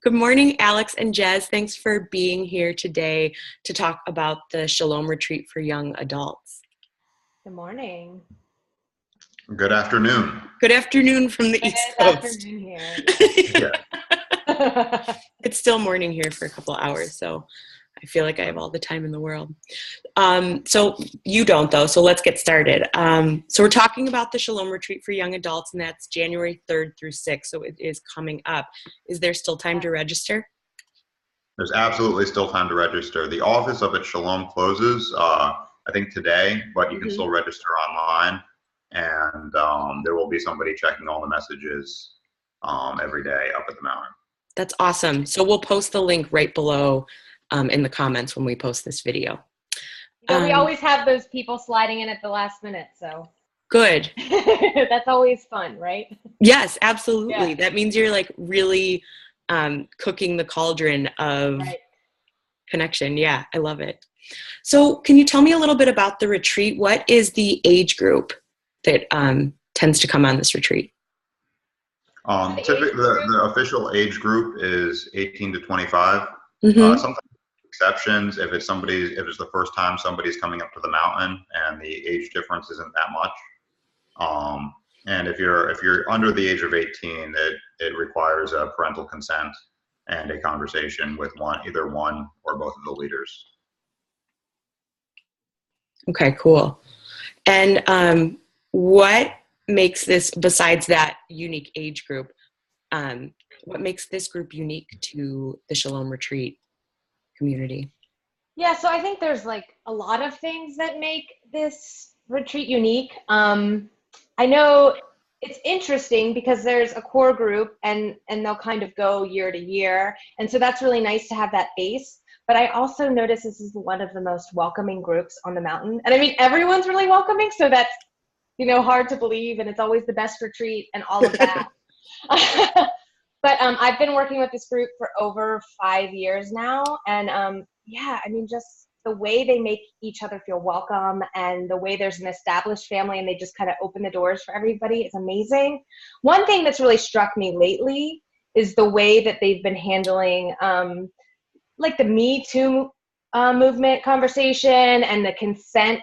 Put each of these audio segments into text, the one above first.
Good morning, Alex and Jez. Thanks for being here today to talk about the Shalom Retreat for young adults. Good morning. Good afternoon. Good afternoon from the East Coast. Good afternoon here. Yeah. It's still morning here for a couple hours, so I feel like I have all the time in the world. So you don't, though, so let's get started. So we're talking about the Shalom Retreat for young adults, and that's January 3rd through 6th, so it is coming up. Is there still time to register? There's absolutely still time to register. The office up at Shalom closes, I think today, but you can still register online, and there will be somebody checking all the messages every day up at the mountain. That's awesome. So we'll post the link right below in the comments when we post this video. We always have those people sliding in at the last minute, so. Good. That's always fun, right? Yes, absolutely. Yeah. That means you're like really cooking the cauldron of connection. Yeah, I love it. So can you tell me a little bit about the retreat? What is the age group that tends to come on this retreat? Typically, the official age group is 18 to 25. Sometimes exceptions if it's the first time somebody's coming up to the mountain and the age difference isn't that much. And if you're under the age of 18, it requires a parental consent and a conversation with either one or both of the leaders. Okay, cool. And what makes this, besides that unique age group, what makes this group unique to the Shalom Retreat community? Yeah, so I think there's like a lot of things that make this retreat unique. I know it's interesting because there's a core group and they'll kind of go year to year. And so that's really nice to have that base. But I also notice this is one of the most welcoming groups on the mountain. And I mean, everyone's really welcoming. So that's, hard to believe. And it's always the best retreat and all of that. But I've been working with this group for over 5 years now. And just the way they make each other feel welcome and the way there's an established family and they just kind of open the doors for everybody is amazing. One thing that's really struck me lately is the way that they've been handling like the Me Too movement conversation and the consent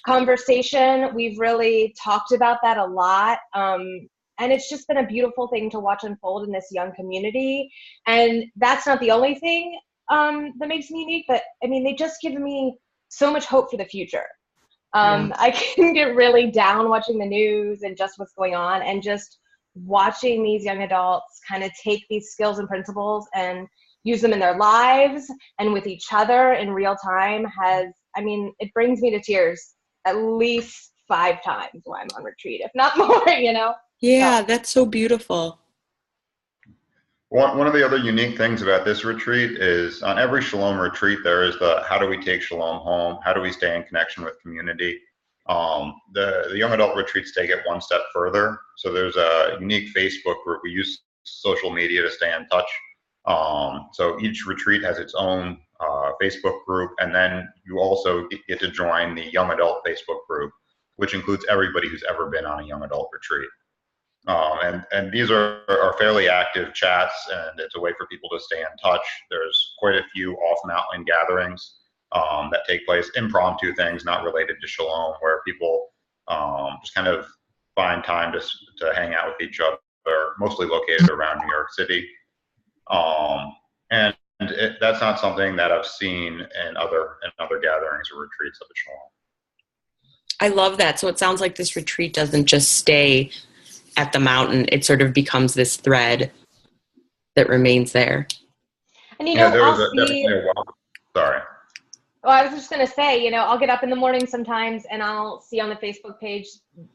conversation. We've really talked about that a lot. And it's just been a beautiful thing to watch unfold in this young community. And that's not the only thing that makes me unique, but I mean, they just given me so much hope for the future. I can get really down watching the news and just what's going on, and just watching these young adults kind of take these skills and principles and use them in their lives and with each other in real time it brings me to tears at least 5 times while I'm on retreat, if not more, Yeah, that's so beautiful. One of the other unique things about this retreat is on every Shalom retreat, there is the how do we take Shalom home? How do we stay in connection with community? The young adult retreats take it one step further. So there's a unique Facebook group. We use social media to stay in touch. So each retreat has its own Facebook group, and then you also get to join the young adult Facebook group, which includes everybody who's ever been on a young adult retreat. And these are fairly active chats, and it's a way for people to stay in touch. There's quite a few off-mountain gatherings that take place, impromptu things not related to Shalom, where people just kind of find time to hang out with each other, mostly located around New York City. That's not something that I've seen in other gatherings or retreats of the Shalom. I love that. So it sounds like this retreat doesn't just stay at the mountain. It sort of becomes this thread that remains there. And Sorry. Well, I was just going to say, I'll get up in the morning sometimes and I'll see on the Facebook page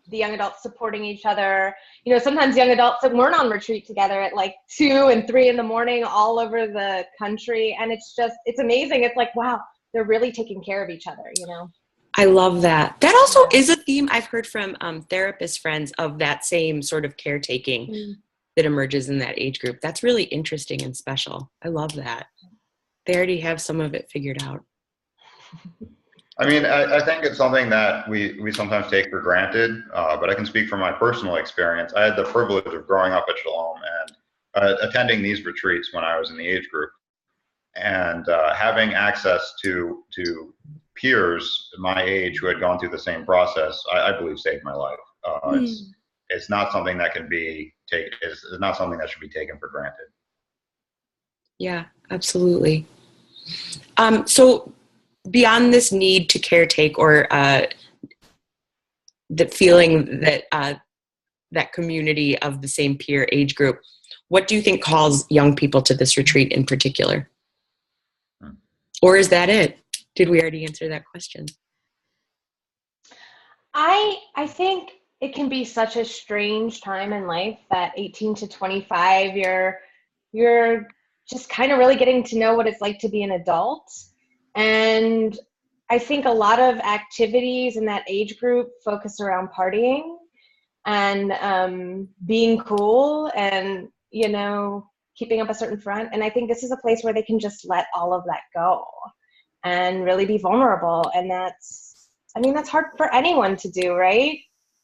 the young adults supporting each other. Sometimes young adults that weren't on retreat together at like 2 and 3 in the morning all over the country. And it's amazing. It's like, wow, they're really taking care of each other, I love that. That also is a theme I've heard from therapist friends of that same sort of caretaking that emerges in that age group. That's really interesting and special. I love that. They already have some of it figured out. I mean, I think it's something that we sometimes take for granted, but I can speak from my personal experience. I had the privilege of growing up at Shalom, and attending these retreats when I was in the age group, and having access to peers my age who had gone through the same process, I believe saved my life. It's not something that can be taken. It's not something that should be taken for granted. Yeah, absolutely. So beyond this need to caretake or the feeling that that community of the same peer age group, what do you think calls young people to this retreat in particular? Or is that it? Did we already answer that question? I think it can be such a strange time in life, that 18 to 25, you're just kind of really getting to know what it's like to be an adult. And I think a lot of activities in that age group focus around partying and being cool and, you know, keeping up a certain front. And I think this is a place where they can just let all of that go and really be vulnerable. And that's hard for anyone to do, right?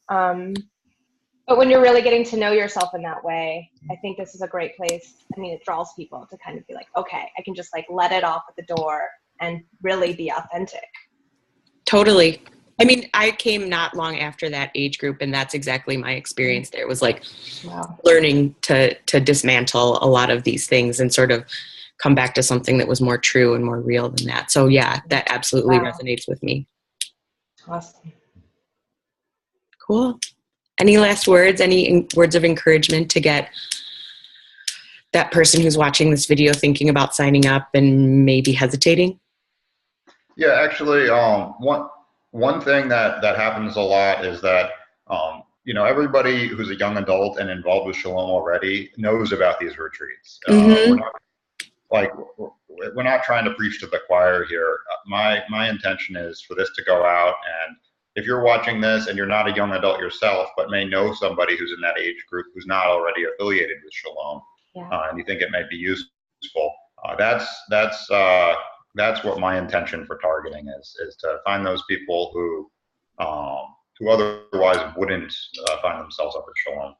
But when you're really getting to know yourself in that way, I think this is a great place. I mean, it draws people to kind of be like, okay, I can just like let it off at the door and really be authentic. Totally. I mean, I came not long after that age group, and that's exactly my experience there. It was like learning to dismantle a lot of these things and sort of come back to something that was more true and more real than that. So yeah, that absolutely resonates with me. Awesome. Cool. Any last words, any words of encouragement to get that person who's watching this video thinking about signing up and maybe hesitating? Yeah, actually, one thing that happens a lot is that, you know, everybody who's a young adult and involved with Shalom already knows about these retreats. We're not trying to preach to the choir here. My intention is for this to go out, and if you're watching this and you're not a young adult yourself, but may know somebody who's in that age group who's not already affiliated with Shalom, and you think it might be useful, that's what my intention for targeting is to find those people who otherwise wouldn't find themselves up at Shalom.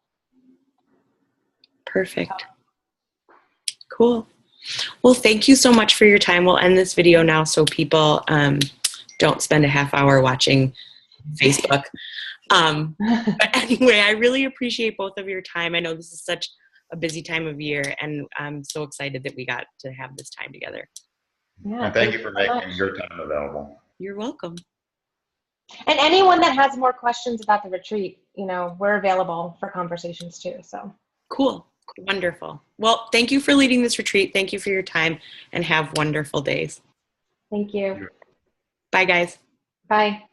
Perfect. Cool. Well, thank you so much for your time. We'll end this video now so people don't spend a half hour watching Facebook. But anyway, I really appreciate both of your time. I know this is such a busy time of year, and I'm so excited that we got to have this time together. Yeah, and thank you for making your time available. You're welcome. And anyone that has more questions about the retreat, you know, we're available for conversations too. So cool. Wonderful. Well, thank you for leading this retreat. Thank you for your time, and have wonderful days. Thank you. Bye, guys. Bye.